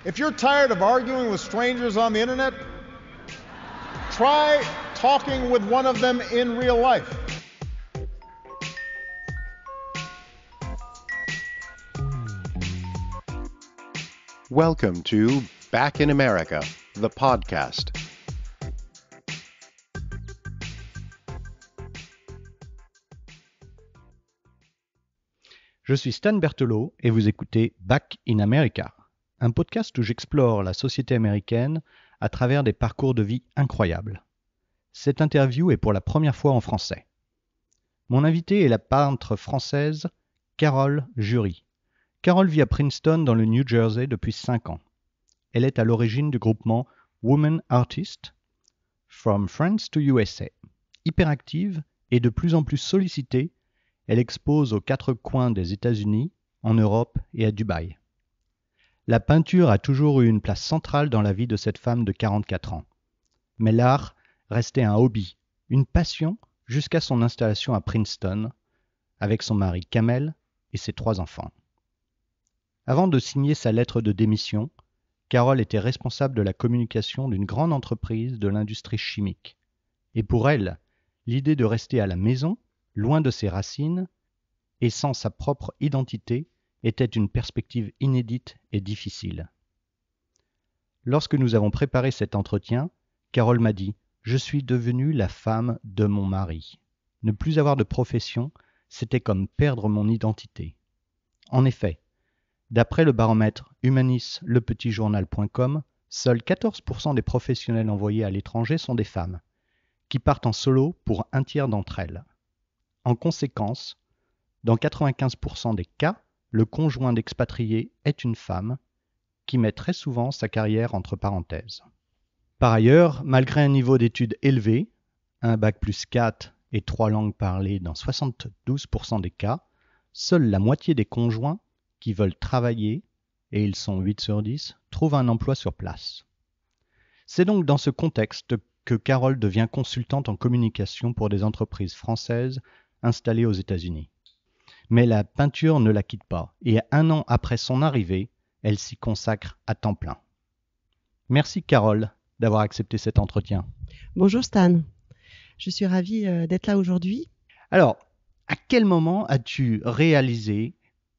If you're tired of arguing with strangers on the internet, try talking with one of them in real life. Welcome to Back in America, the podcast. Je suis Stan Berthelot et vous écoutez Back in America, un podcast où j'explore la société américaine à travers des parcours de vie incroyables. Cette interview est pour la première fois en français. Mon invitée est la peintre française Carole Jury. Carole vit à Princeton dans le New Jersey depuis 5 ans. Elle est à l'origine du groupement Women Artists From France to USA. Hyperactive et de plus en plus sollicitée, elle expose aux 4 coins des États-Unis, en Europe et à Dubaï. La peinture a toujours eu une place centrale dans la vie de cette femme de 44 ans. Mais l'art restait un hobby, une passion jusqu'à son installation à Princeton, avec son mari Kamel et ses 3 enfants. Avant de signer sa lettre de démission, Carole était responsable de la communication d'une grande entreprise de l'industrie chimique. Et pour elle, l'idée de rester à la maison, loin de ses racines, et sans sa propre identité, était une perspective inédite et difficile. Lorsque nous avons préparé cet entretien, Carole m'a dit « Je suis devenue la femme de mon mari. Ne plus avoir de profession, c'était comme perdre mon identité. » En effet, d'après le baromètre humanislepetitjournal.com, seuls 14% des professionnels envoyés à l'étranger sont des femmes, qui partent en solo pour un tiers d'entre elles. En conséquence, dans 95% des cas, le conjoint d'expatrié est une femme qui met très souvent sa carrière entre parenthèses. Par ailleurs, malgré un niveau d'études élevé, un bac plus 4 et 3 langues parlées dans 72% des cas, seule la moitié des conjoints qui veulent travailler, et ils sont 8 sur 10, trouvent un emploi sur place. C'est donc dans ce contexte que Carole devient consultante en communication pour des entreprises françaises installées aux États-Unis. Mais la peinture ne la quitte pas, et 1 an après son arrivée, elle s'y consacre à temps plein. Merci Carole d'avoir accepté cet entretien. Bonjour Stan, je suis ravie d'être là aujourd'hui. Alors, à quel moment as-tu réalisé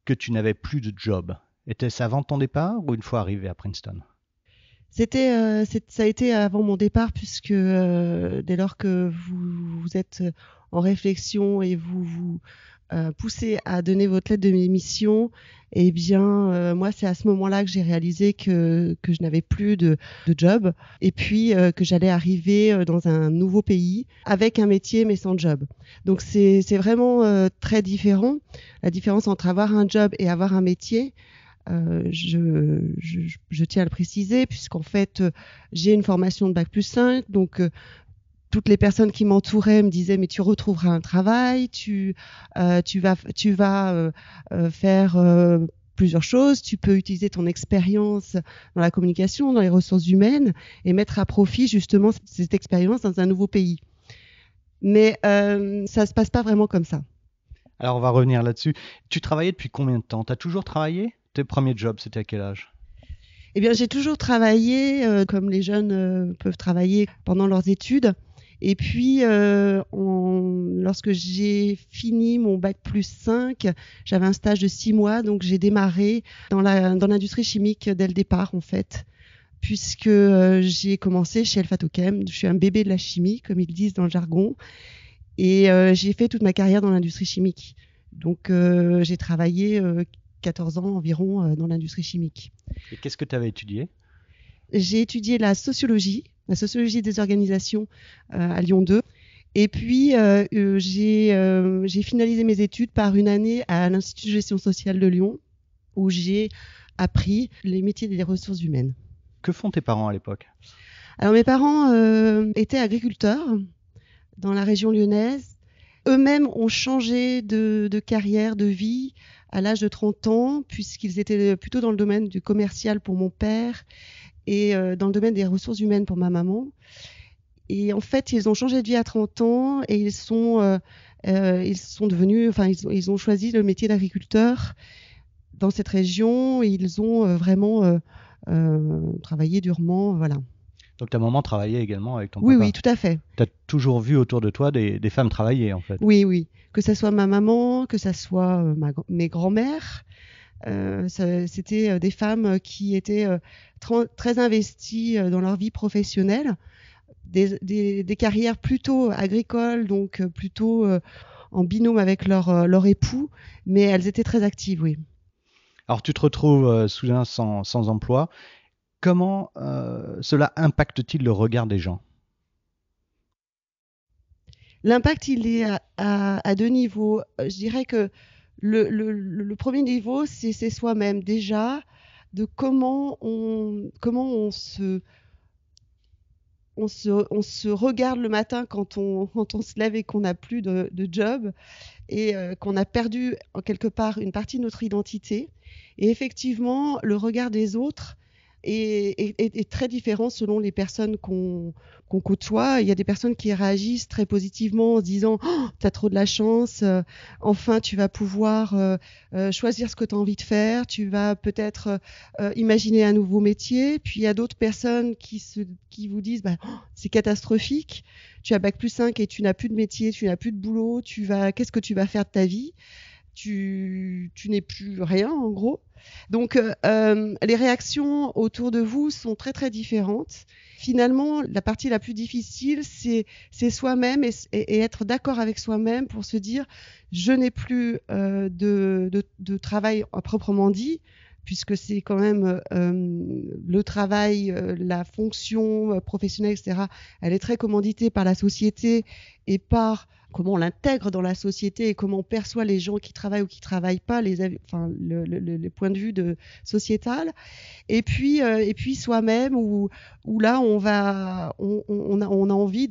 que tu n'avais plus de job? Était-ce avant ton départ ou une fois arrivé à Princeton? Ça a été avant mon départ, puisque dès lors que vous êtes en réflexion et vous poussez à donner votre lettre de démission, eh bien, moi, c'est à ce moment-là que j'ai réalisé que je n'avais plus de job, et puis que j'allais arriver dans un nouveau pays avec un métier mais sans job. Donc c'est vraiment très différent. La différence entre avoir un job et avoir un métier, je tiens à le préciser, puisqu'en fait, j'ai une formation de bac plus 5, donc toutes les personnes qui m'entouraient me disaient mais tu retrouveras un travail, tu vas faire plusieurs choses, tu peux utiliser ton expérience dans la communication, dans les ressources humaines et mettre à profit justement cette expérience dans un nouveau pays. Mais ça se passe pas vraiment comme ça. Alors on va revenir là-dessus. Tu travaillais depuis combien de temps? Tu as toujours travaillé? Tes premiers jobs, c'était à quel âge? Eh bien, j'ai toujours travaillé comme les jeunes peuvent travailler pendant leurs études. Et puis, lorsque j'ai fini mon bac plus 5, j'avais un stage de 6 mois, donc j'ai démarré dans l'industrie chimique dès le départ, en fait, puisque j'ai commencé chez El Phatochem. Je suis un bébé de la chimie, comme ils disent dans le jargon, et j'ai fait toute ma carrière dans l'industrie chimique. Donc, j'ai travaillé 14 ans environ dans l'industrie chimique. Et qu'est-ce que tu avais étudié? J'ai étudié la sociologie des organisations à Lyon 2. Et puis, j'ai finalisé mes études par une année à l'Institut de gestion sociale de Lyon, où j'ai appris les métiers des ressources humaines. Que font tes parents à l'époque? Alors, mes parents étaient agriculteurs dans la région lyonnaise. Eux-mêmes ont changé de carrière, de vie à l'âge de 30 ans, puisqu'ils étaient plutôt dans le domaine du commercial pour mon père et dans le domaine des ressources humaines pour ma maman. Et en fait, ils ont changé de vie à 30 ans et ils sont devenus, ils ont choisi le métier d'agriculteur dans cette région. Et ils ont vraiment travailler durement, voilà. Donc ta maman travaillait également avec ton Oui, papa. oui, tout à fait. Tu as toujours vu autour de toi des femmes travailler en fait. Oui, oui. Que ça soit ma maman, que ça soit mes grands-mères. C'était des femmes qui étaient très investies dans leur vie professionnelle, des carrières plutôt agricoles, donc plutôt en binôme avec leur époux, mais elles étaient très actives, oui. Alors tu te retrouves soudain sans emploi. Comment cela impacte-t-il le regard des gens ? L'impact, il est à deux niveaux. Je dirais que le premier niveau, c'est soi-même déjà, de comment on se regarde le matin quand on se lève et qu'on n'a plus de job et qu'on a perdu en quelque part une partie de notre identité. Et effectivement, le regard des autres est très différent selon les personnes qu'on côtoie. Il y a des personnes qui réagissent très positivement en se disant oh, « t'as trop de la chance, enfin tu vas pouvoir choisir ce que tu as envie de faire, tu vas peut-être imaginer un nouveau métier ». Puis il y a d'autres personnes qui vous disent bah, oh, « c'est catastrophique, tu as Bac+5 et tu n'as plus de métier, tu n'as plus de boulot, qu'est-ce que tu vas faire de ta vie ? Tu n'es plus rien en gros ». Donc les réactions autour de vous sont très très différentes. Finalement, la partie la plus difficile, c'est soi-même et être d'accord avec soi-même pour se dire je n'ai plus de travail à proprement dit, puisque c'est quand même le travail, la fonction professionnelle, etc. Elle est très commanditée par la société et par comment on l'intègre dans la société et comment on perçoit les gens qui travaillent ou qui travaillent pas, le point de vue sociétal. Et puis soi-même où là on a envie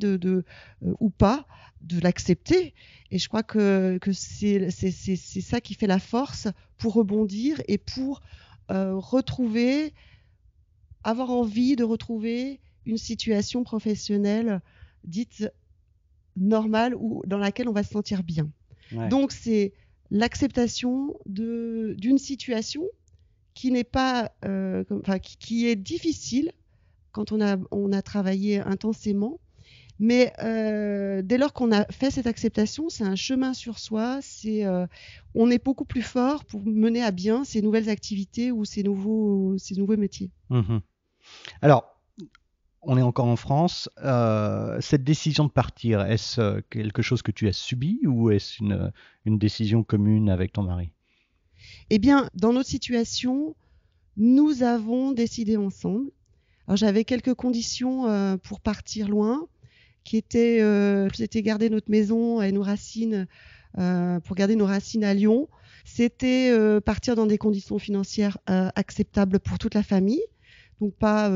ou pas de l'accepter. Et je crois que c'est ça qui fait la force pour rebondir et pour avoir envie de retrouver une situation professionnelle dite normale ou dans laquelle on va se sentir bien. Ouais. Donc c'est l'acceptation d'une situation qui n'est pas, qui est difficile quand on a travaillé intensément, mais dès lors qu'on a fait cette acceptation, c'est un chemin sur soi, on est beaucoup plus fort pour mener à bien ces nouvelles activités ou ces nouveaux métiers. Mmh. Alors, on est encore en France. Cette décision de partir, est-ce quelque chose que tu as subi ou est-ce une décision commune avec ton mari ? Eh bien, dans notre situation, nous avons décidé ensemble. Alors, j'avais quelques conditions pour partir loin, qui étaient c'était garder notre maison et nos racines, pour garder nos racines à Lyon. C'était partir dans des conditions financières acceptables pour toute la famille. Donc pas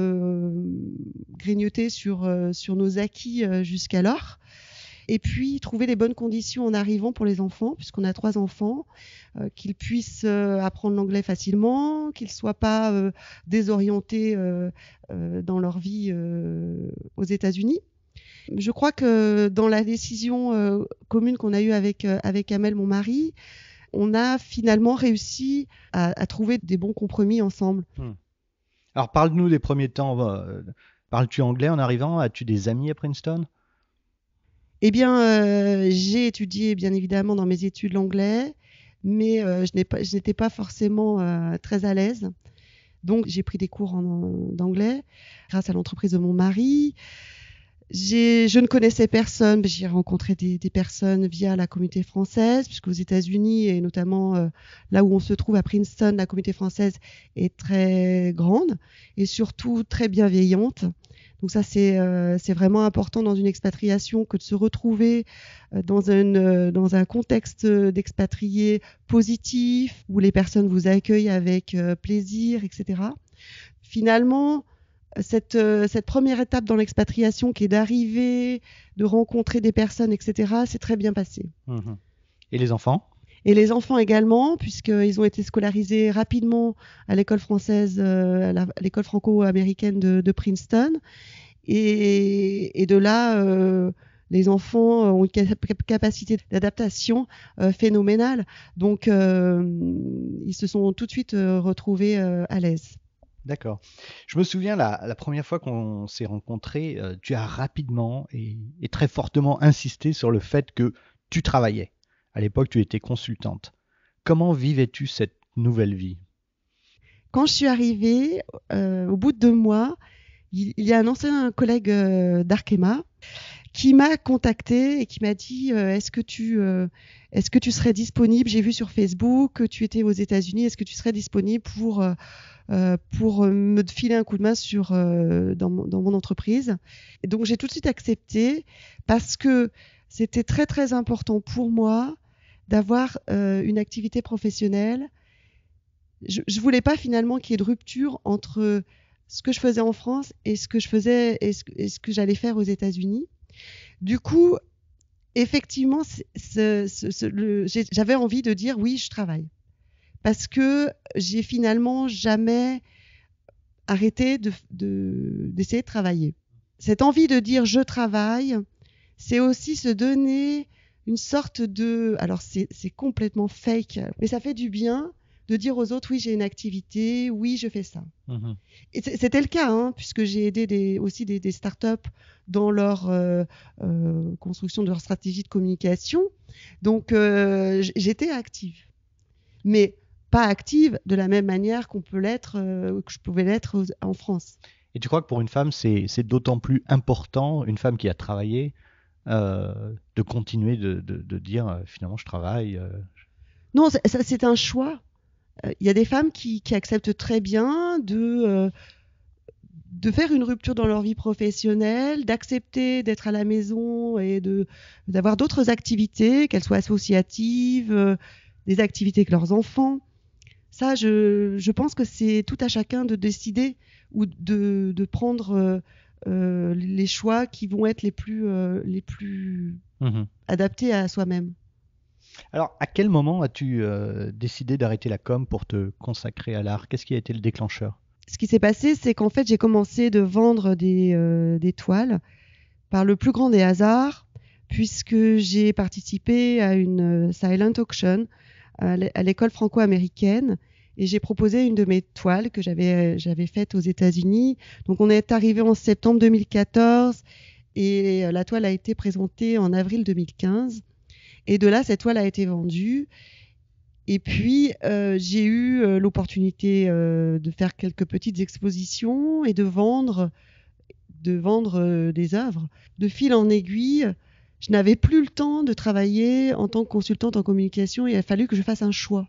grignoter sur nos acquis jusqu'alors. Et puis trouver les bonnes conditions en arrivant pour les enfants, puisqu'on a 3 enfants, qu'ils puissent apprendre l'anglais facilement, qu'ils ne soient pas désorientés dans leur vie aux États-Unis. Je crois que dans la décision commune qu'on a eue avec Amel, mon mari, on a finalement réussi à trouver des bons compromis ensemble. Alors, parle-nous des premiers temps. Parles-tu anglais en arrivant ? As-tu des amis à Princeton ? Eh bien, j'ai étudié, bien évidemment, dans mes études l'anglais, mais je n'étais pas forcément très à l'aise. Donc, j'ai pris des cours d'anglais grâce à l'entreprise de mon mari. Je ne connaissais personne, mais j'ai rencontré des personnes via la communauté française, puisqu'aux États-Unis et notamment là où on se trouve à Princeton, la communauté française est très grande et surtout très bienveillante. Donc ça, c'est vraiment important dans une expatriation que de se retrouver dans un contexte d'expatrié positif, où les personnes vous accueillent avec plaisir, etc. Finalement, cette première étape dans l'expatriation qui est d'arriver, de rencontrer des personnes, etc., c'est très bien passé. Mmh. Et les enfants ? Et les enfants également, puisqu'ils ont été scolarisés rapidement à l'école française, à l'école franco-américaine de Princeton. Et de là, les enfants ont une capacité d'adaptation phénoménale. Donc, ils se sont tout de suite retrouvés à l'aise. D'accord. Je me souviens la première fois qu'on s'est rencontrés, tu as rapidement et très fortement insisté sur le fait que tu travaillais. À l'époque, tu étais consultante. Comment vivais-tu cette nouvelle vie? Quand je suis arrivée, au bout de 2 mois, il y a un ancien collègue d'Arkema qui m'a contacté et qui m'a dit est-ce que tu serais disponible? J'ai vu sur Facebook que tu étais aux États-Unis. Est-ce que tu serais disponible pour me filer un coup de main dans mon entreprise? Et donc j'ai tout de suite accepté parce que c'était très très important pour moi d'avoir une activité professionnelle. Je voulais pas finalement qu'il y ait de rupture entre ce que je faisais en France et ce que je faisais et ce que j'allais faire aux États-Unis. Du coup, effectivement, j'avais envie de dire oui, je travaille. Parce que j'ai finalement jamais arrêté d'essayer de travailler. Cette envie de dire je travaille, c'est aussi se donner une sorte de... Alors c'est complètement fake, mais ça fait du bien de dire aux autres oui, j'ai une activité, oui, je fais ça. Mhm. Et c'était le cas, hein, puisque j'ai aidé aussi des startups dans leur construction de leur stratégie de communication. Donc, j'étais active. Mais pas active de la même manière qu'on peut l'être, que je pouvais l'être en France. Et tu crois que pour une femme, c'est d'autant plus important, une femme qui a travaillé, de continuer de dire finalement je travaille. Non, c'est un choix. Il y a des femmes qui acceptent très bien de faire une rupture dans leur vie professionnelle, d'accepter d'être à la maison et d'avoir d'autres activités, qu'elles soient associatives, des activités avec leurs enfants. Ça, je pense que c'est tout à chacun de décider ou de prendre les choix qui vont être les plus Mhm. adaptés à soi-même. Alors, à quel moment as-tu décidé d'arrêter la com pour te consacrer à l'art? Qu'est-ce qui a été le déclencheur? Ce qui s'est passé, c'est qu'en fait, j'ai commencé de vendre des toiles par le plus grand des hasards, puisque j'ai participé à une silent auction à l'école franco-américaine et j'ai proposé une de mes toiles que j'avais faite aux États-Unis. Donc, on est arrivé en septembre 2014 et la toile a été présentée en avril 2015. Et de là, cette toile a été vendue. Et puis, j'ai eu l'opportunité de faire quelques petites expositions et de vendre des œuvres. De fil en aiguille, je n'avais plus le temps de travailler en tant que consultante en communication. Il a fallu que je fasse un choix.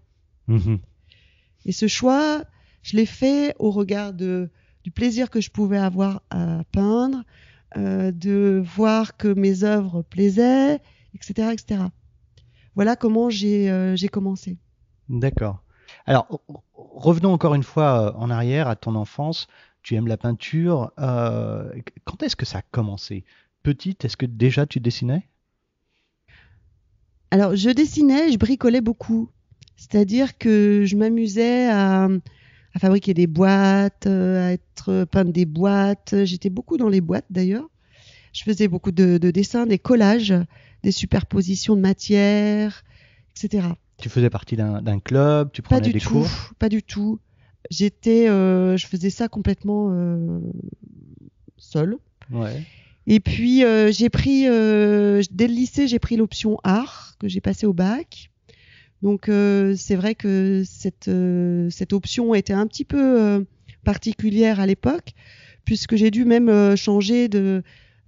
Mhm. Et ce choix, je l'ai fait au regard du plaisir que je pouvais avoir à peindre, de voir que mes œuvres plaisaient, etc., etc. Voilà comment j'ai commencé. D'accord. Alors, revenons encore une fois en arrière à ton enfance. Tu aimes la peinture. Quand est-ce que ça a commencé? Petite, est-ce que déjà tu dessinais? Alors, je dessinais, je bricolais beaucoup. C'est-à-dire que je m'amusais à fabriquer des boîtes, à peindre des boîtes. J'étais beaucoup dans les boîtes d'ailleurs. Je faisais beaucoup de dessins, des collages, des superpositions de matières, etc. Tu faisais partie d'un club, tu prenais des cours? Pas du tout. Je faisais ça complètement seule. Ouais. Et puis dès le lycée, j'ai pris l'option art que j'ai passée au bac. Donc c'est vrai que cette option était un petit peu particulière à l'époque, puisque j'ai dû même changer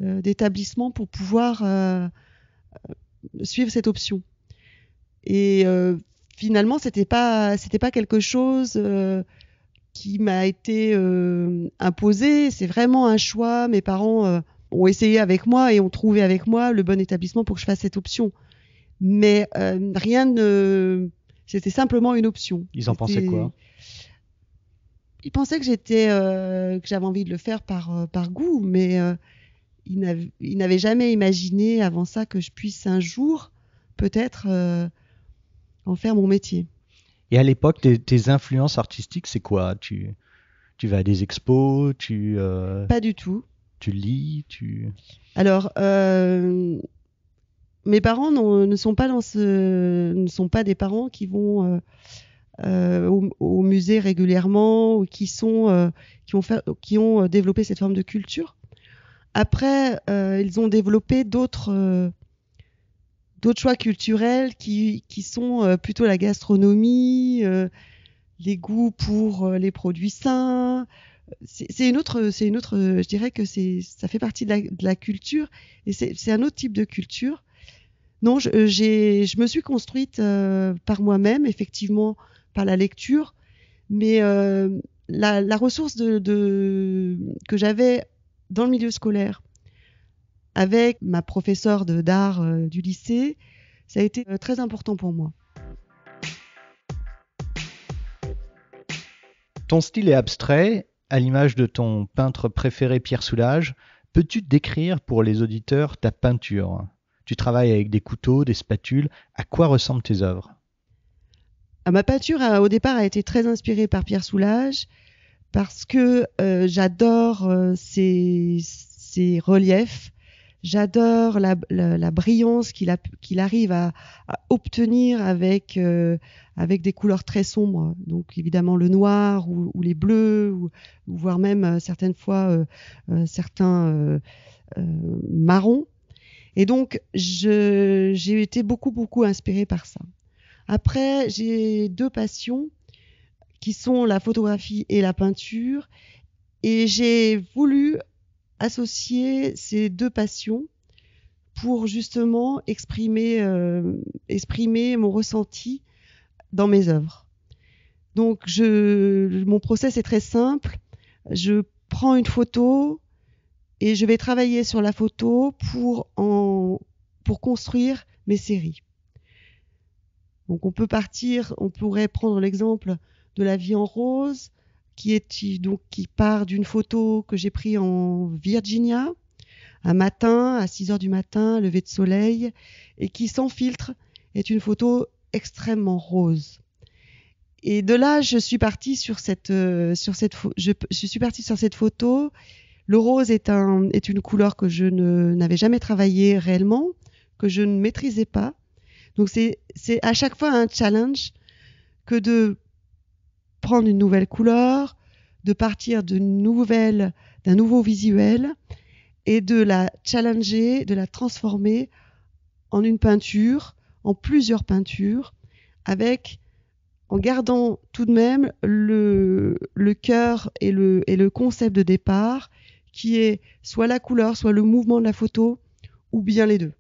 d'établissement pour pouvoir suivre cette option. Et finalement, c'était pas quelque chose qui m'a été imposé. C'est vraiment un choix. Mes parents ont essayé avec moi et ont trouvé avec moi le bon établissement pour que je fasse cette option. Mais c'était simplement une option. Ils en pensaient quoi? Ils pensaient que j'avais envie de le faire par goût, mais ils n'avaient jamais imaginé avant ça que je puisse un jour peut-être en faire mon métier. Et à l'époque, tes influences artistiques, c'est quoi? Tu vas à des expos, Pas du tout. Tu lis, Alors, mes parents ne sont pas des parents qui vont au musée régulièrement, ou qui ont développé cette forme de culture. Après, ils ont développé d'autres choix culturels qui sont plutôt la gastronomie, les goûts pour les produits sains. C'est une autre, je dirais que ça fait partie de la culture, et c'est un autre type de culture. Non, je me suis construite par moi-même, effectivement, par la lecture, mais la ressource que j'avais dans le milieu scolaire avec ma professeure d'art du lycée, ça a été très important pour moi. Ton style est abstrait, à l'image de ton peintre préféré Pierre Soulages. Peux-tu décrire pour les auditeurs ta peinture ? Tu travailles avec des couteaux, des spatules. À quoi ressemblent tes œuvres ? Ma peinture, au départ, a été très inspirée par Pierre Soulages parce que j'adore ses reliefs. J'adore la brillance qu'il arrive à obtenir avec des couleurs très sombres. Donc évidemment le noir ou les bleus, ou voire même certaines fois certains marrons. Et donc j'ai été beaucoup inspirée par ça. Après, j'ai deux passions qui sont la photographie et la peinture, et j'ai voulu associer ces deux passions pour justement exprimer mon ressenti dans mes œuvres. Donc mon process est très simple. Je prends une photo et je vais travailler sur la photo pour construire mes séries. Donc on pourrait prendre l'exemple de La vie en rose, qui part d'une photo que j'ai prise en Virginia, un matin, à 6h du matin, lever de soleil, et qui, sans filtre, est une photo extrêmement rose. Et de là, je suis partie sur cette photo. Le rose est une couleur que je n'avais jamais travaillée réellement, que je ne maîtrisais pas. Donc c'est à chaque fois un challenge que de prendre une nouvelle couleur, de partir d'un nouveau visuel et de la challenger, de la transformer en une peinture, en plusieurs peintures, en gardant tout de même le cœur et le concept de départ, qui est soit la couleur, soit le mouvement de la photo, ou bien les deux.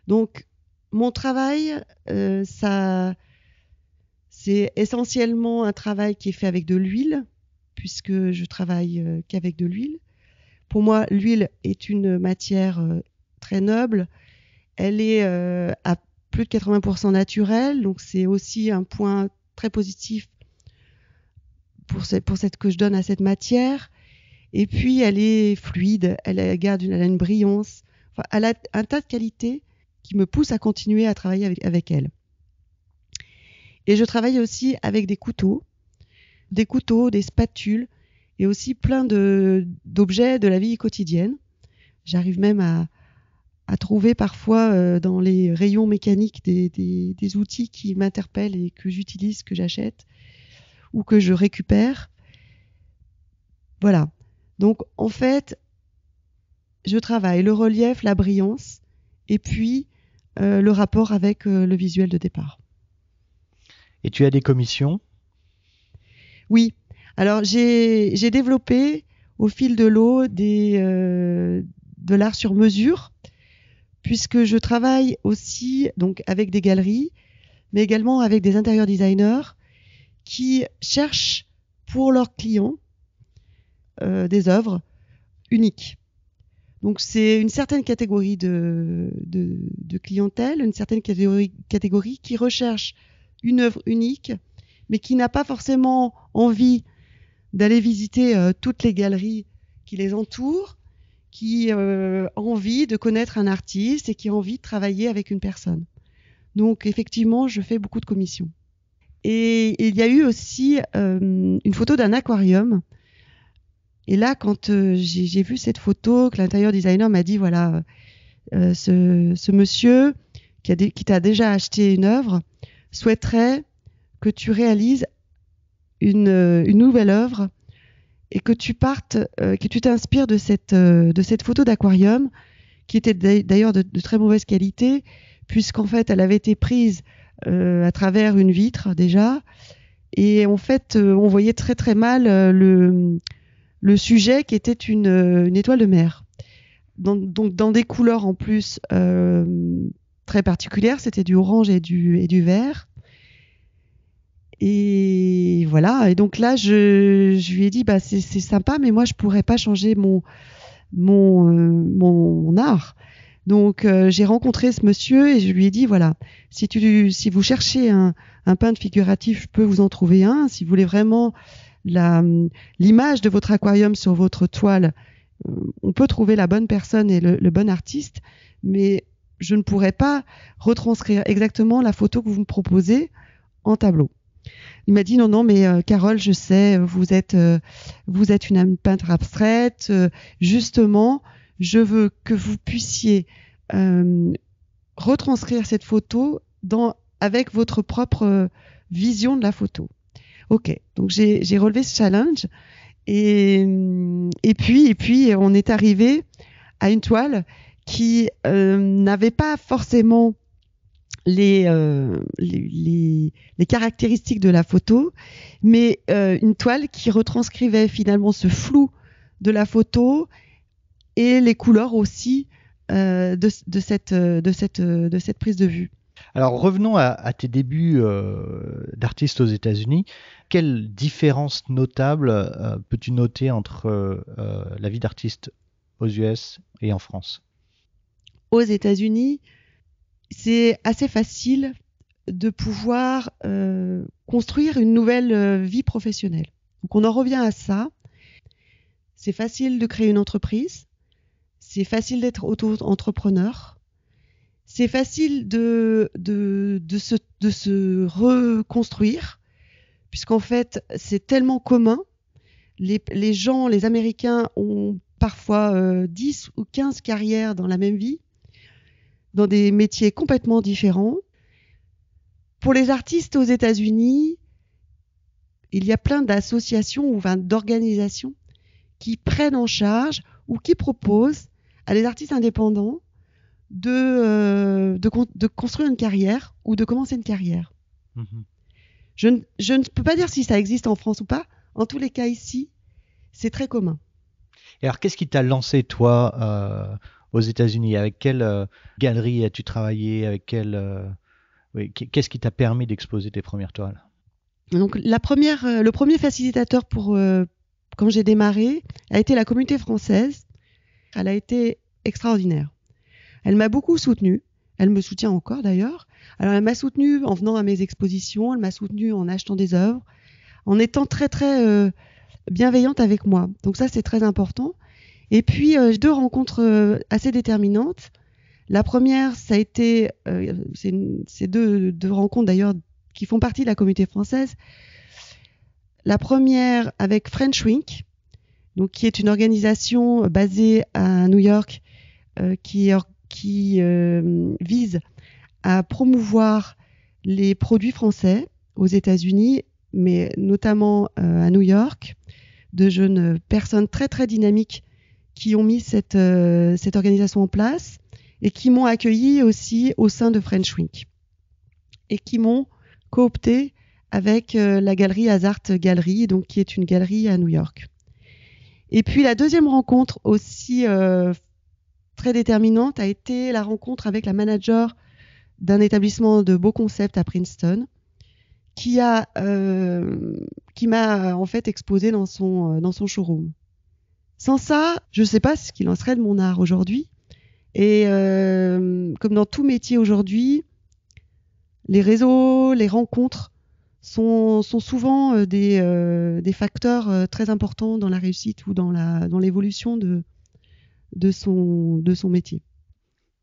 Donc, mon travail, c'est essentiellement un travail qui est fait avec de l'huile, puisque je travaille qu'avec de l'huile. Pour moi, l'huile est une matière très noble. Elle est à plus de 80% naturelle, donc c'est aussi un point très positif que je donne à cette matière. Et puis, elle est fluide, elle a une brillance. Enfin, elle a un tas de qualités qui me poussent à continuer à travailler avec elle. Et je travaille aussi avec des couteaux, des spatules, et aussi plein d'objets de la vie quotidienne. J'arrive même à trouver parfois dans les rayons mécaniques des outils qui m'interpellent et que j'utilise, que j'achète ou que je récupère. Voilà. Donc en fait, je travaille le relief, la brillance, et puis le rapport avec le visuel de départ. Et tu as des commissions ? Oui. Alors j'ai développé au fil de l'eau de l'art sur mesure, puisque je travaille aussi donc avec des galeries, mais également avec des intérieur designers qui cherchent pour leurs clients des œuvres uniques. Donc c'est une certaine catégorie de clientèle, une certaine catégorie qui recherche une œuvre unique, mais qui n'a pas forcément envie d'aller visiter toutes les galeries qui les entourent, qui a envie de connaître un artiste et qui a envie de travailler avec une personne. Donc effectivement, je fais beaucoup de commissions. Et il y a eu aussi une photo d'un aquarium. Et là, quand j'ai vu cette photo, que l'intérieur designer m'a dit, voilà, ce monsieur qui t'a déjà acheté une œuvre souhaiterait que tu réalises une nouvelle œuvre et que tu t'inspires de cette photo d'aquarium qui était d'ailleurs de très mauvaise qualité, puisqu'en fait elle avait été prise à travers une vitre déjà, et en fait on voyait très très mal le sujet qui était une étoile de mer. Donc dans des couleurs en plus très particulières, c'était du orange et du vert. Et voilà, et donc là je lui ai dit c'est sympa, mais moi je pourrais pas changer mon art. Donc j'ai rencontré ce monsieur et je lui ai dit voilà, si vous cherchez un peintre figuratif, je peux vous en trouver un. Si vous voulez vraiment l'image de votre aquarium sur votre toile, on peut trouver la bonne personne et le bon artiste, mais je ne pourrais pas retranscrire exactement la photo que vous me proposez en tableau. Il m'a dit non, mais Carole, je sais, vous êtes une peintre abstraite. Justement, je veux que vous puissiez retranscrire cette photo avec votre propre vision de la photo. Ok, donc j'ai relevé ce challenge et puis on est arrivé à une toile qui n'avait pas forcément les caractéristiques de la photo, mais une toile qui retranscrivait finalement ce flou de la photo et les couleurs aussi de cette prise de vue. Alors revenons à tes débuts d'artiste aux États-Unis. Quelle différence notable peux-tu noter entre la vie d'artiste aux US et en France ? Aux États-Unis, c'est assez facile de pouvoir construire une nouvelle vie professionnelle. Donc on en revient à ça. C'est facile de créer une entreprise. C'est facile d'être auto-entrepreneur. C'est facile de se reconstruire, puisqu'en fait, c'est tellement commun. Les gens, les Américains ont parfois 10 ou 15 carrières dans la même vie, dans des métiers complètement différents. Pour les artistes aux États-Unis, il y a plein d'associations ou d'organisations qui prennent en charge ou qui proposent à des artistes indépendants de construire une carrière ou de commencer une carrière. Mm-hmm. Je ne peux pas dire si ça existe en France ou pas. En tous les cas, ici, c'est très commun. Et alors, qu'est-ce qui t'a lancé, toi, aux États-Unis? Avec quelle galerie as-tu travaillé? Qu'est-ce qui t'a permis d'exposer tes premières toiles? Donc, le premier facilitateur pour quand j'ai démarré a été la communauté française. Elle a été extraordinaire. Elle m'a beaucoup soutenue. Elle me soutient encore d'ailleurs. Alors, elle m'a soutenue en venant à mes expositions. Elle m'a soutenue en achetant des œuvres, en étant très très bienveillante avec moi. Donc ça, c'est très important. Et puis, 2 rencontres assez déterminantes. La première, ça a été, c'est deux rencontres d'ailleurs qui font partie de la communauté française. La première avec French Wink, donc qui est une organisation basée à New York qui vise à promouvoir les produits français aux États-Unis, mais notamment à New York, de jeunes personnes très très dynamiques qui ont mis cette organisation en place et qui m'ont accueilli aussi au sein de French Wink et qui m'ont coopté avec la galerie Hazard Gallery, donc qui est une galerie à New York. Et puis la deuxième rencontre aussi très déterminante a été la rencontre avec la manager d'un établissement de beaux concepts à Princeton, qui m'a en fait exposé dans son showroom. Sans ça, je ne sais pas ce qu'il en serait de mon art aujourd'hui. Et comme dans tout métier aujourd'hui, les réseaux, les rencontres sont souvent des facteurs très importants dans la réussite ou dans l'évolution de son métier.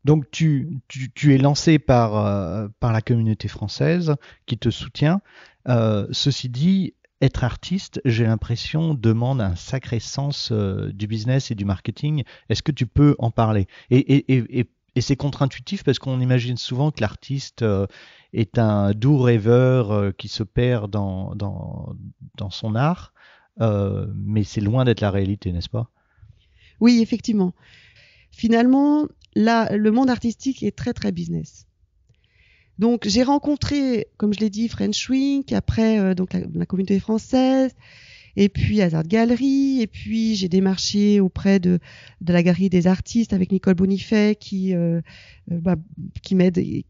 Donc tu es lancé par la communauté française qui te soutient. Ceci dit, être artiste, j'ai l'impression, demande un sacré sens du business et du marketing. Est-ce que tu peux en parler? Et Et c'est contre-intuitif parce qu'on imagine souvent que l'artiste est un doux rêveur qui se perd dans son art, mais c'est loin d'être la réalité, n'est-ce pas? Oui, effectivement. Finalement, là, le monde artistique est très, très business. Donc, j'ai rencontré, comme je l'ai dit, French Wink, après donc la communauté française, et puis Hazard Gallery, et puis j'ai démarché auprès de la Galerie des artistes avec Nicole Bonifay qui m'aide et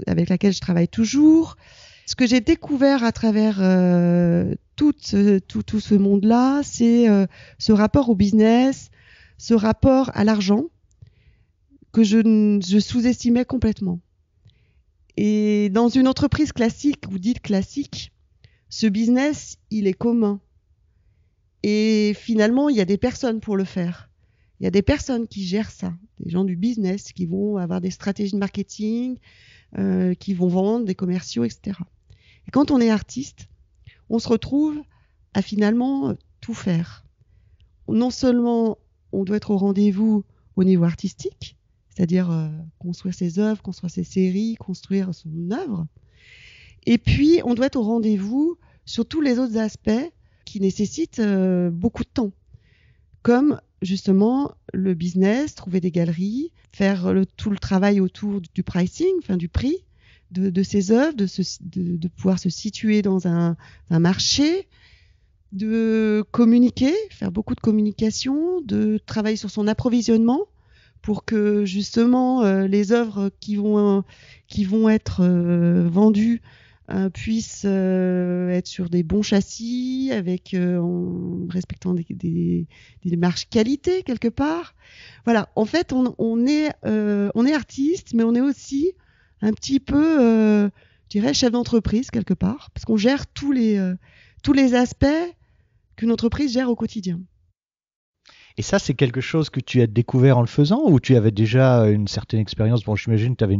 avec laquelle je travaille toujours. Ce que j'ai découvert à travers tout ce monde-là, c'est ce rapport au business, ce rapport à l'argent que je sous-estimais complètement. Et dans une entreprise classique ou dite classique, ce business, il est commun. Et finalement, il y a des personnes pour le faire. Il y a des personnes qui gèrent ça, des gens du business qui vont avoir des stratégies de marketing, qui vont vendre, des commerciaux, etc. Et quand on est artiste, on se retrouve à finalement tout faire. Non seulement on doit être au rendez-vous au niveau artistique, c'est-à-dire construire ses œuvres, construire ses séries, construire son œuvre, et puis on doit être au rendez-vous sur tous les autres aspects qui nécessitent beaucoup de temps, comme justement le business, trouver des galeries, faire tout le travail autour du pricing, enfin du prix de ses œuvres, de pouvoir se situer dans un marché, de communiquer, faire beaucoup de communication, de travailler sur son approvisionnement pour que justement les œuvres qui vont être vendues puissent être sur des bons châssis, en respectant des démarches qualité quelque part. Voilà, en fait, on est artiste, mais on est aussi un petit peu, je dirais, chef d'entreprise quelque part, parce qu'on gère tous les aspects qu'une entreprise gère au quotidien. Et ça, c'est quelque chose que tu as découvert en le faisant ou tu avais déjà une certaine expérience? Bon, j'imagine que tu avais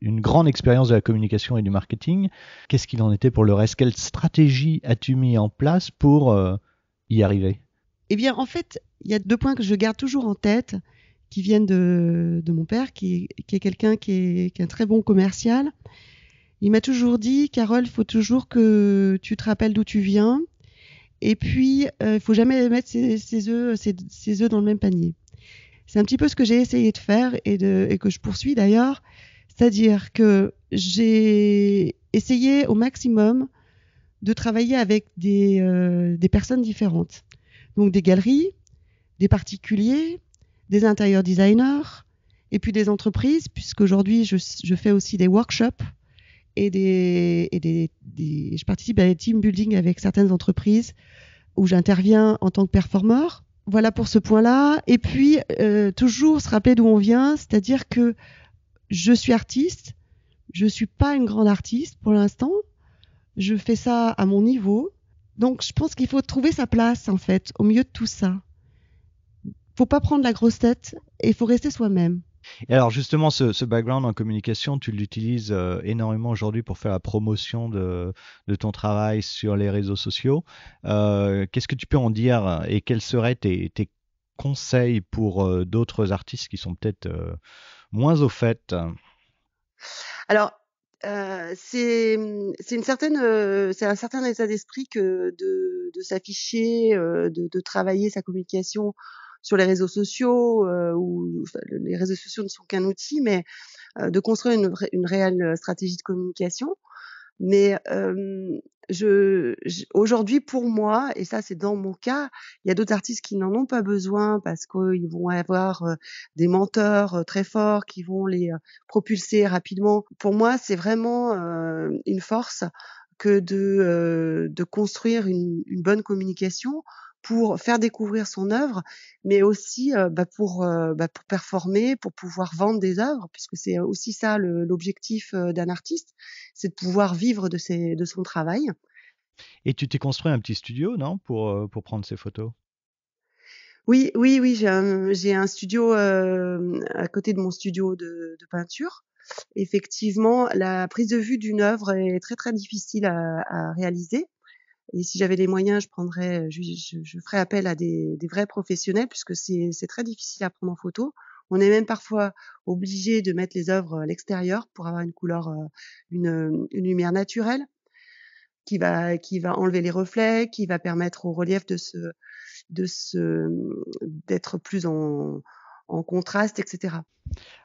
une grande expérience de la communication et du marketing. Qu'est-ce qu'il en était pour le reste? Quelle stratégie as-tu mis en place pour y arriver? Eh bien, en fait, il y a 2 points que je garde toujours en tête, qui viennent de mon père, qui est quelqu'un qui est un très bon commercial. Il m'a toujours dit, Carole, il faut toujours que tu te rappelles d'où tu viens. Et puis, il faut jamais mettre ses œufs dans le même panier. C'est un petit peu ce que j'ai essayé de faire et que je poursuis d'ailleurs. C'est-à-dire que j'ai essayé au maximum de travailler avec des personnes différentes. Donc des galeries, des particuliers, des intérieur designers, et puis des entreprises, puisqu'aujourd'hui je fais aussi des workshops et je participe à des team building avec certaines entreprises où j'interviens en tant que performeur. Voilà pour ce point-là. Et puis, toujours se rappeler d'où on vient, c'est-à-dire que je suis artiste, je suis pas une grande artiste pour l'instant, je fais ça à mon niveau. Donc, je pense qu'il faut trouver sa place, en fait, au milieu de tout ça. Faut pas prendre la grosse tête et il faut rester soi-même. Et alors justement, ce background en communication, tu l'utilises énormément aujourd'hui pour faire la promotion de ton travail sur les réseaux sociaux. Qu'est-ce que tu peux en dire et quels seraient tes conseils pour d'autres artistes qui sont peut-être moins au fait? Alors, c'est un certain état d'esprit que de s'afficher, de travailler sa communication sur les réseaux sociaux, où enfin, les réseaux sociaux ne sont qu'un outil, mais de construire une réelle stratégie de communication. Mais aujourd'hui, pour moi, et ça c'est dans mon cas, il y a d'autres artistes qui n'en ont pas besoin parce qu'ils vont avoir des mentors très forts qui vont les propulser rapidement. Pour moi, c'est vraiment une force que de construire une bonne communication pour faire découvrir son œuvre, mais aussi pour performer, pour pouvoir vendre des œuvres, puisque c'est aussi ça l'objectif d'un artiste, c'est de pouvoir vivre de son travail. Et tu t'es construit un petit studio, non, pour prendre ces photos? Oui, j'ai un studio à côté de mon studio de peinture. Effectivement, la prise de vue d'une œuvre est très très difficile à réaliser. Et si j'avais les moyens, je ferais appel à des vrais professionnels puisque c'est très difficile à prendre en photo. On est même parfois obligé de mettre les œuvres à l'extérieur pour avoir une couleur, une lumière naturelle qui va enlever les reflets, qui va permettre au relief d'être plus en contraste, etc.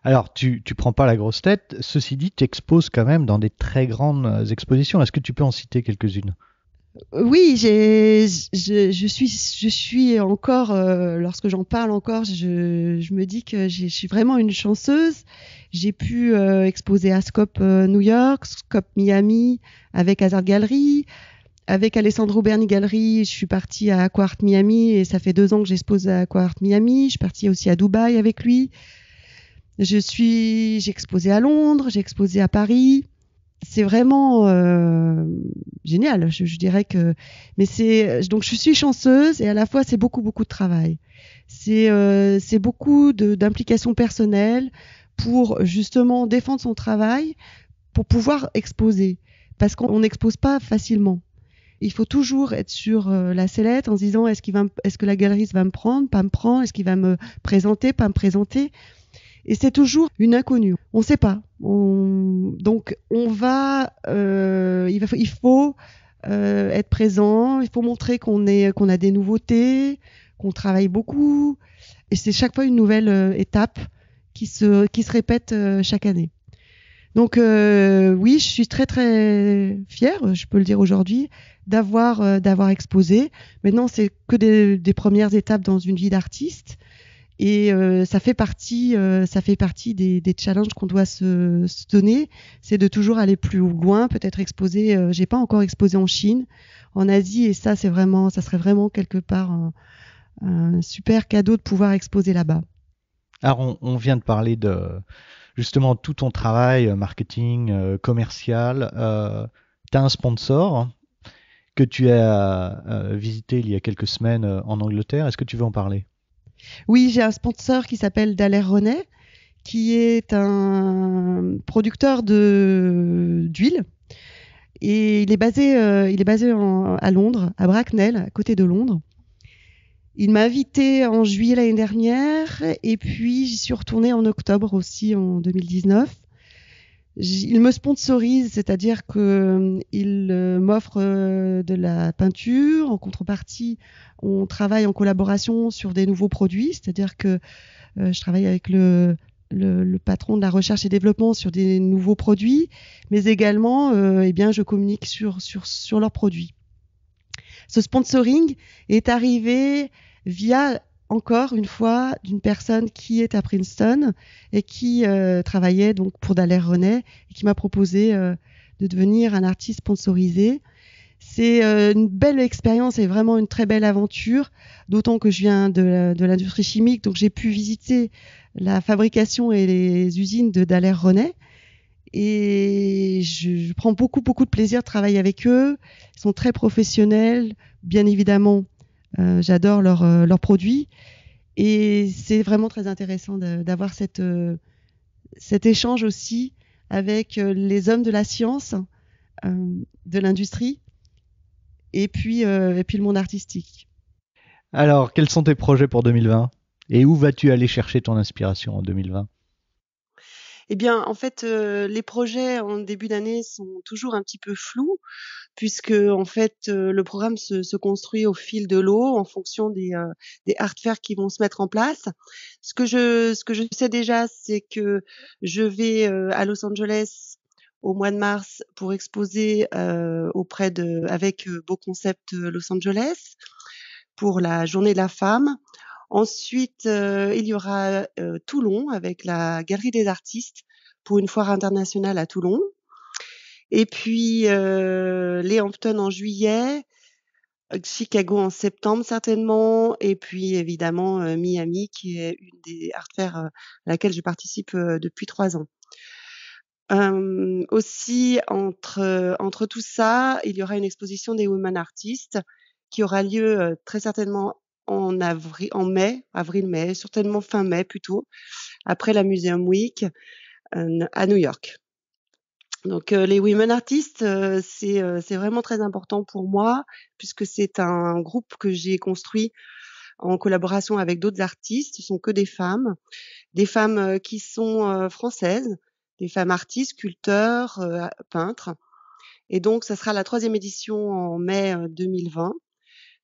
Alors, tu prends pas la grosse tête. Ceci dit, tu exposes quand même dans des très grandes expositions. Est-ce que tu peux en citer quelques-unes? Oui, je suis encore, lorsque j'en parle encore, je me dis que je suis vraiment une chanceuse. J'ai pu exposer à Scope New York, Scope Miami, avec Hazard Gallery. Avec Alessandro Berni Gallery, je suis partie à Aquart Miami et ça fait 2 ans que j'expose à Aquart Miami. Je suis partie aussi à Dubaï avec lui. J'ai exposé à Londres, j'ai exposé à Paris. C'est vraiment génial. Je dirais que, mais donc je suis chanceuse et à la fois c'est beaucoup de travail. C'est beaucoup d'implication personnelle pour justement défendre son travail, pour pouvoir exposer, parce qu'on n'expose pas facilement. Il faut toujours être sur la sellette en se disant est-ce que la galeriste va me prendre, pas me prendre, est-ce qu'il va me présenter, pas me présenter. Et c'est toujours une inconnue. On ne sait pas. Donc on va, il faut être présent. Il faut montrer qu'on a des nouveautés, qu'on travaille beaucoup. Et c'est chaque fois une nouvelle étape qui se répète chaque année. Donc oui, je suis très très fière, je peux le dire aujourd'hui, d'avoir exposé. Maintenant, c'est que des premières étapes dans une vie d'artiste. Et ça fait partie des challenges qu'on doit se donner, c'est de toujours aller plus loin, peut-être exposer. J'ai pas encore exposé en Chine, en Asie, et ça serait vraiment quelque part un super cadeau de pouvoir exposer là-bas. Alors, on vient de parler de justement tout ton travail marketing, commercial. Tu as un sponsor que tu as visité il y a quelques semaines en Angleterre. Est-ce que tu veux en parler? Oui, j'ai un sponsor qui s'appelle Dallaire René, qui est un producteur d'huile. Et il est basé à Londres, à Bracknell, à côté de Londres. Il m'a invité en juillet l'année dernière et puis j'y suis retournée en octobre aussi en 2019. Il me sponsorise, c'est-à-dire que il m'offre de la peinture. En contrepartie, on travaille en collaboration sur des nouveaux produits, c'est-à-dire que je travaille avec le patron de la recherche et développement sur des nouveaux produits, mais également, eh bien, je communique sur leurs produits. Ce sponsoring est arrivé via, encore une fois, d'une personne qui est à Princeton et qui travaillait donc pour Dallaire René et qui m'a proposé de devenir un artiste sponsorisé. C'est une belle expérience et vraiment une très belle aventure, d'autant que je viens de l'industrie chimique, donc j'ai pu visiter la fabrication et les usines de Dallaire René. Et je prends beaucoup de plaisir de travailler avec eux. Ils sont très professionnels, bien évidemment. J'adore leurs produits et c'est vraiment très intéressant d'avoir cet échange aussi avec les hommes de la science, de l'industrie et puis le monde artistique. Alors, quels sont tes projets pour 2020 et où vas-tu aller chercher ton inspiration en 2020? Eh bien, en fait, les projets en début d'année sont toujours un petit peu flous, puisque en fait, le programme se construit au fil de l'eau en fonction des art fairs qui vont se mettre en place. Ce que je sais déjà, c'est que je vais à Los Angeles au mois de mars pour exposer avec Beau Concept Los Angeles pour la Journée de la Femme. Ensuite, il y aura Toulon avec la Galerie des Artistes pour une foire internationale à Toulon. Et puis les Hamptons en juillet, Chicago en septembre certainement, et puis évidemment Miami qui est une des art fairs à laquelle je participe depuis 3 ans. Aussi entre tout ça, il y aura une exposition des Women Artists qui aura lieu très certainement en avril-mai, certainement fin mai plutôt, après la Museum Week à New York. Donc les Women Artists, c'est vraiment très important pour moi puisque c'est un groupe que j'ai construit en collaboration avec d'autres artistes. Ce sont que des femmes qui sont françaises, des femmes artistes, sculpteurs, peintres. Et donc, ça sera la 3e édition en mai 2020.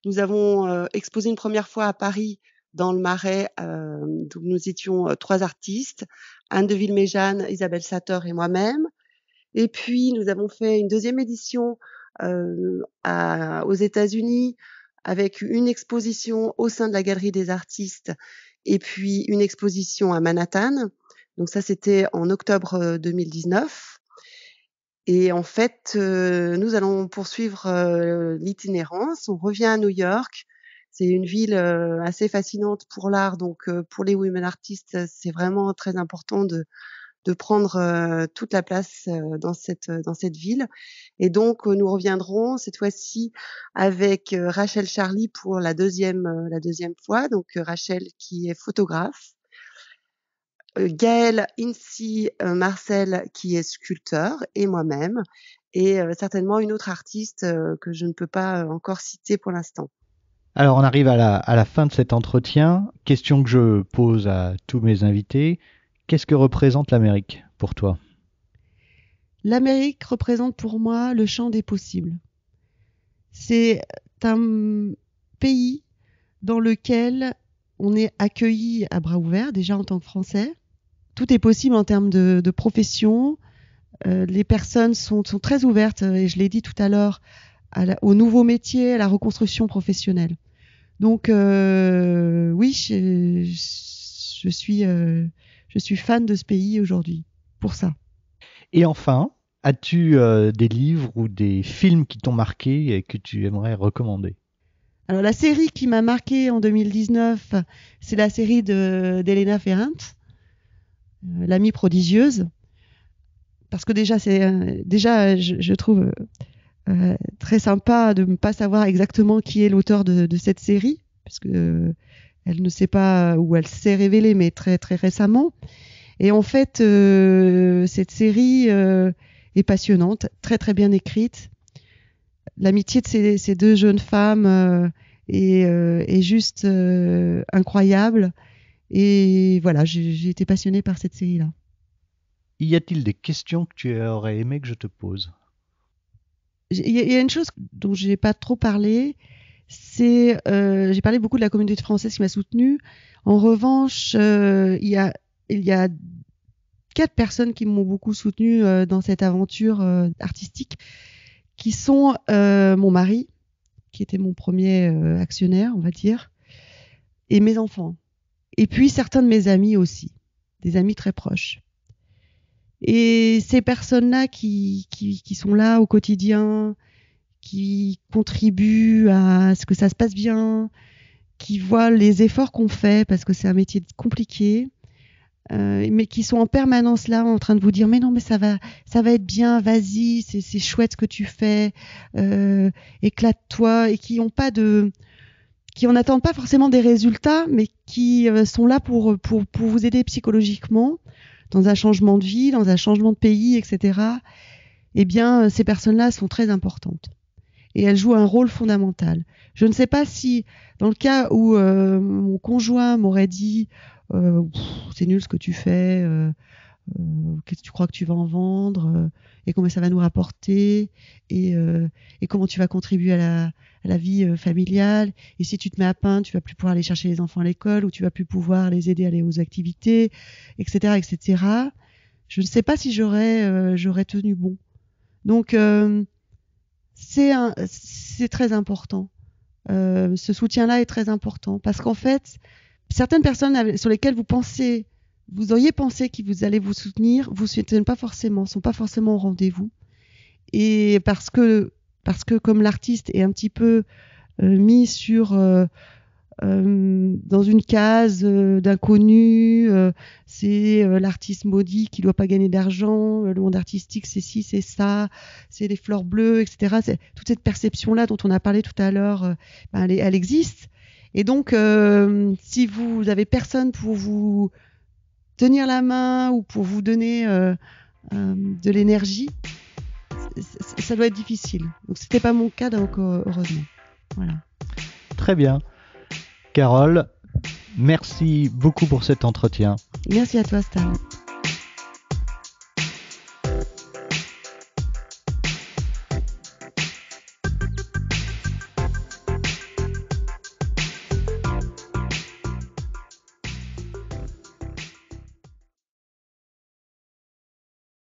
Nous avons exposé une première fois à Paris, dans le Marais, où nous étions 3 artistes, Anne de Villeméjeanne, Isabelle Satter et moi-même. Et puis, nous avons fait une 2e édition aux États-Unis, avec une exposition au sein de la Galerie des artistes, et puis une exposition à Manhattan. Donc ça, c'était en octobre 2019. Et en fait, nous allons poursuivre l'itinérance. On revient à New York. C'est une ville assez fascinante pour l'art. Donc, pour les women artists, c'est vraiment très important de prendre toute la place dans cette ville. Et donc, nous reviendrons cette fois-ci avec Rachel Charlie pour la deuxième fois. Donc, Rachel qui est photographe. Gaël Incy Marcel qui est sculpteur et moi-même, et certainement une autre artiste que je ne peux pas encore citer pour l'instant. Alors on arrive à la fin de cet entretien. Question que je pose à tous mes invités. Qu'est-ce que représente l'Amérique pour toi ? L'Amérique représente pour moi le champ des possibles. C'est un pays dans lequel on est accueilli à bras ouverts, déjà en tant que Français. Tout est possible en termes de profession. Les personnes sont très ouvertes, et je l'ai dit tout à l'heure, aux nouveaux métiers, à la reconstruction professionnelle. Donc oui, je suis fan de ce pays aujourd'hui, pour ça. Et enfin, as-tu des livres ou des films qui t'ont marqué et que tu aimerais recommander ? Alors la série qui m'a marquée en 2019, c'est la série d'Elena Ferrante, L'amie prodigieuse, parce que déjà je trouve très sympa de ne pas savoir exactement qui est l'auteur de cette série, parce que elle ne sait pas, ou elle s'est révélée, mais très très récemment. Et en fait, cette série est passionnante, très très bien écrite. L'amitié de ces 2 jeunes femmes est juste incroyable. Et voilà, j'ai été passionnée par cette série-là. Y a-t-il des questions que tu aurais aimé que je te pose ? Il y a une chose dont j'ai pas trop parlé, c'est j'ai parlé beaucoup de la communauté française qui m'a soutenue. En revanche, il y a 4 personnes qui m'ont beaucoup soutenue dans cette aventure artistique, qui sont mon mari, qui était mon premier actionnaire, on va dire, et mes enfants. Et puis certains de mes amis aussi, des amis très proches. Et ces personnes-là qui sont là au quotidien, qui contribuent à ce que ça se passe bien, qui voient les efforts qu'on fait, parce que c'est un métier compliqué, mais qui sont en permanence là en train de vous dire mais non, mais ça va être bien, vas-y, c'est chouette ce que tu fais, éclate-toi, et qui en attendent pas forcément des résultats, mais qui sont là pour vous aider psychologiquement dans un changement de vie, dans un changement de pays, etc. Eh bien, ces personnes-là sont très importantes. Et elles jouent un rôle fondamental. Je ne sais pas si, dans le cas où mon conjoint m'aurait dit c'est nul ce que tu fais, qu'est-ce que tu crois que tu vas en vendre, et combien ça va nous rapporter, et comment tu vas contribuer à la vie familiale, et si tu te mets à peindre, tu vas plus pouvoir aller chercher les enfants à l'école, ou tu vas plus pouvoir les aider à aller aux activités, etc., etc. Je ne sais pas si j'aurais tenu bon. Donc c'est très important. Ce soutien-là est très important, parce qu'en fait, certaines personnes sur lesquelles vous auriez pensé qu'ils vous allaient vous soutenir, vous soutiennent pas forcément, sont pas forcément au rendez-vous. Et parce que comme l'artiste est un petit peu mis dans une case d'inconnu, c'est l'artiste maudit qui doit pas gagner d'argent, le monde artistique c'est ci, c'est ça, c'est les fleurs bleues, etc. C'est toute cette perception-là dont on a parlé tout à l'heure, elle existe. Et donc, si vous avez personne pour vous tenir la main ou pour vous donner de l'énergie, ça doit être difficile. Donc, c'était pas mon cas, donc heureusement. Voilà. Très bien. Carole, merci beaucoup pour cet entretien. Merci à toi, Stan.